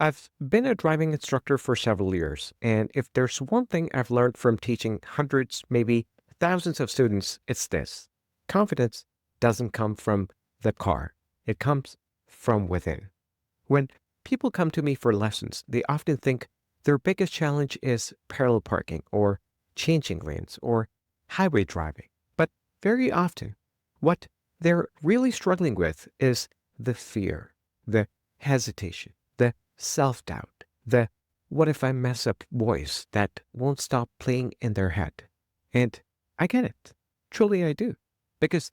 I've been a driving instructor for several years, and if there's one thing I've learned from teaching hundreds, maybe thousands of students, it's this. Confidence doesn't come from the car, it comes from within. When people come to me for lessons, they often think their biggest challenge is parallel parking or changing lanes or highway driving. But very often, what they're really struggling with is the fear, the hesitation, the self doubt, the what if I mess up voice that won't stop playing in their head. And I get it. Truly, I do. Because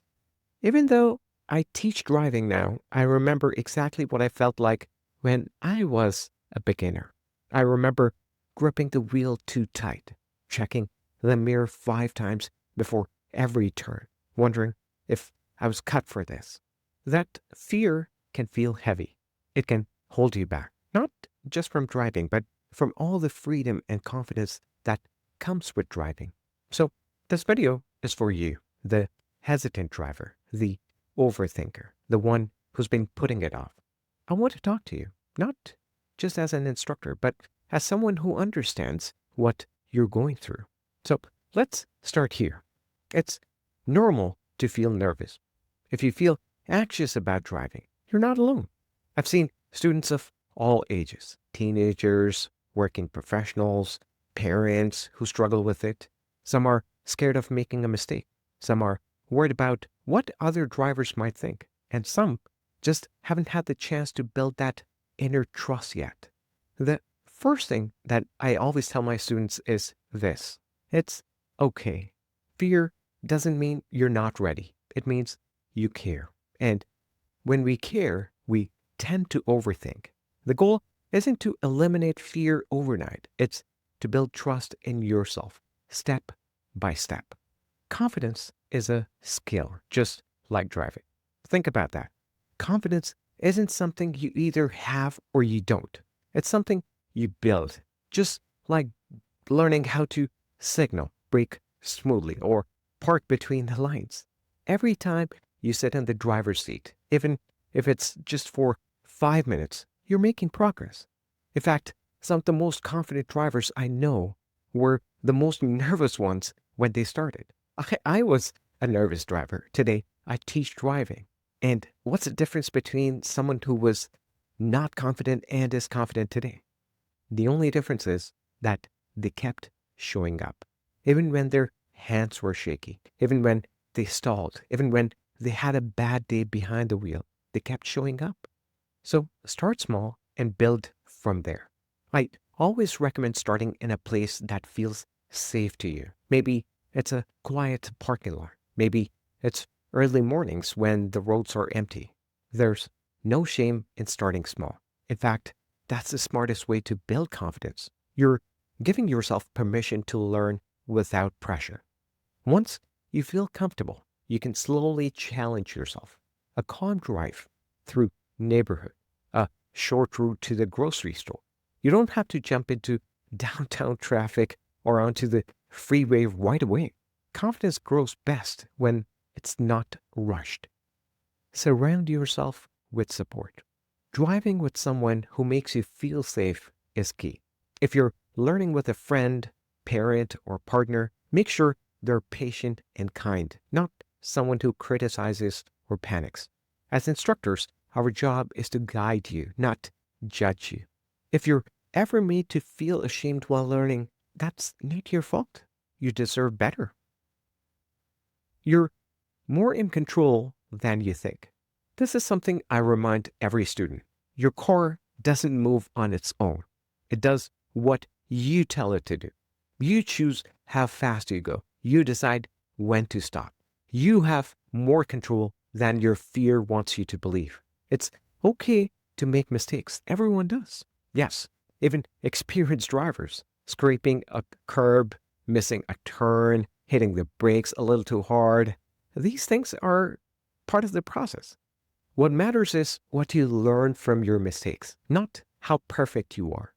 even though I teach driving now, I remember exactly what I felt like when I was a beginner. I remember gripping the wheel too tight, checking the mirror 5 times before every turn, wondering if I was cut for this. That fear can feel heavy. It can hold you back, not just from driving, but from all the freedom and confidence that comes with driving. So, this video is for you, the hesitant driver, the overthinker, the one who's been putting it off. I want to talk to you, not just as an instructor, but as someone who understands what you're going through. So let's start here. It's normal to feel nervous. If you feel anxious about driving, you're not alone. I've seen students of all ages, teenagers, working professionals, parents who struggle with it. Some are scared of making a mistake. Some are worried about what other drivers might think. And some just haven't had the chance to build that inner trust yet. The first thing that I always tell my students is this. It's okay. Fear doesn't mean you're not ready. It means you care. And when we care, we tend to overthink. The goal isn't to eliminate fear overnight. It's to build trust in yourself, step by step. Confidence is a skill, just like driving. Think about that. Confidence isn't something you either have or you don't. It's something you build, just like learning how to signal, brake smoothly, or park between the lines. Every time you sit in the driver's seat, even if it's just for 5 minutes, you're making progress. In fact, some of the most confident drivers I know were the most nervous ones when they started. I was a nervous driver. Today, I teach driving. And what's the difference between someone who was not confident and is confident today? The only difference is that they kept showing up, even when their hands were shaky, even when they stalled, even when they had a bad day behind the wheel, they kept showing up. So start small and build from there. I always recommend starting in a place that feels safe to you. Maybe it's a quiet parking lot. Maybe it's early mornings when the roads are empty. There's no shame in starting small. In fact, that's the smartest way to build confidence. You're giving yourself permission to learn without pressure. Once you feel comfortable, you can slowly challenge yourself. A calm drive through neighborhood, a short route to the grocery store. You don't have to jump into downtown traffic or onto the freeway right away. Confidence grows best when it's not rushed. Surround yourself with support. Driving with someone who makes you feel safe is key. If you're learning with a friend, parent, or partner, make sure they're patient and kind, not someone who criticizes or panics. As instructors, our job is to guide you, not judge you. If you're ever made to feel ashamed while learning, that's not your fault. You deserve better. You're more in control than you think. This is something I remind every student. Your car doesn't move on its own. It does what you tell it to do. You choose how fast you go. You decide when to stop. You have more control than your fear wants you to believe. It's okay to make mistakes. Everyone does. Yes, even experienced drivers, scraping a curb, missing a turn, hitting the brakes a little too hard. These things are part of the process. What matters is what you learn from your mistakes, not how perfect you are.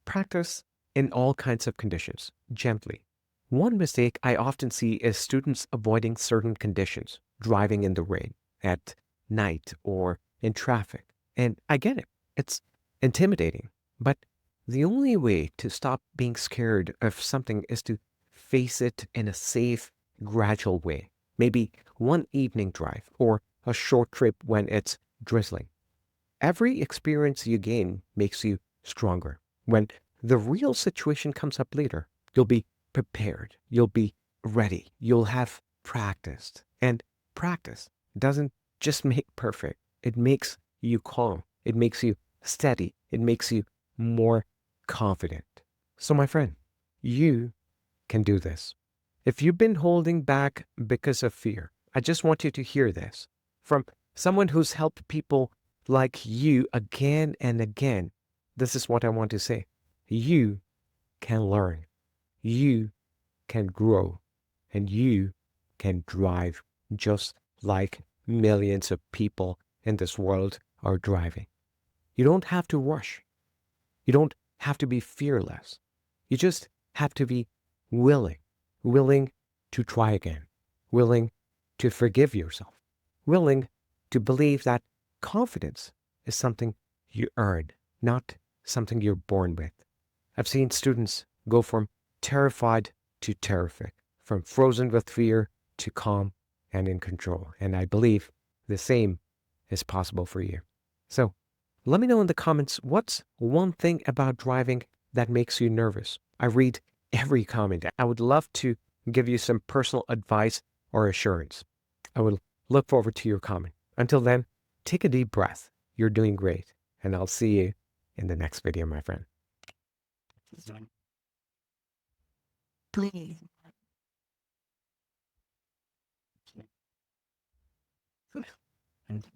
Practice in all kinds of conditions, gently. One mistake I often see is students avoiding certain conditions, driving in the rain, at night, or in traffic. And I get it. It's intimidating. But the only way to stop being scared of something is to face it in a safe, gradual way. Maybe one evening drive or a short trip when it's drizzling. Every experience you gain makes you stronger. When the real situation comes up later, you'll be prepared, you'll be ready, you'll have practiced. And practice doesn't just make perfect, it makes you calm, it makes you steady, it makes you more confident. So, my friend, you can do this. If you've been holding back because of fear, I just want you to hear this from someone who's helped people like you again and again. This is what I want to say. You can learn, you can grow, and you can drive just like millions of people in this world are driving. You don't have to rush. You don't have to be fearless. You just have to be willing, willing to try again, willing to forgive yourself, willing to believe that confidence is something you earn, not something you're born with. I've seen students go from terrified to terrific, from frozen with fear to calm and in control. And I believe the same is possible for you. So let me know in the comments what's one thing about driving that makes you nervous. I read every comment. I would love to give you some personal advice or assurance. I will look forward to your comment. Until then, take a deep breath. You're doing great. And I'll see you in the next video, my friend. Please. And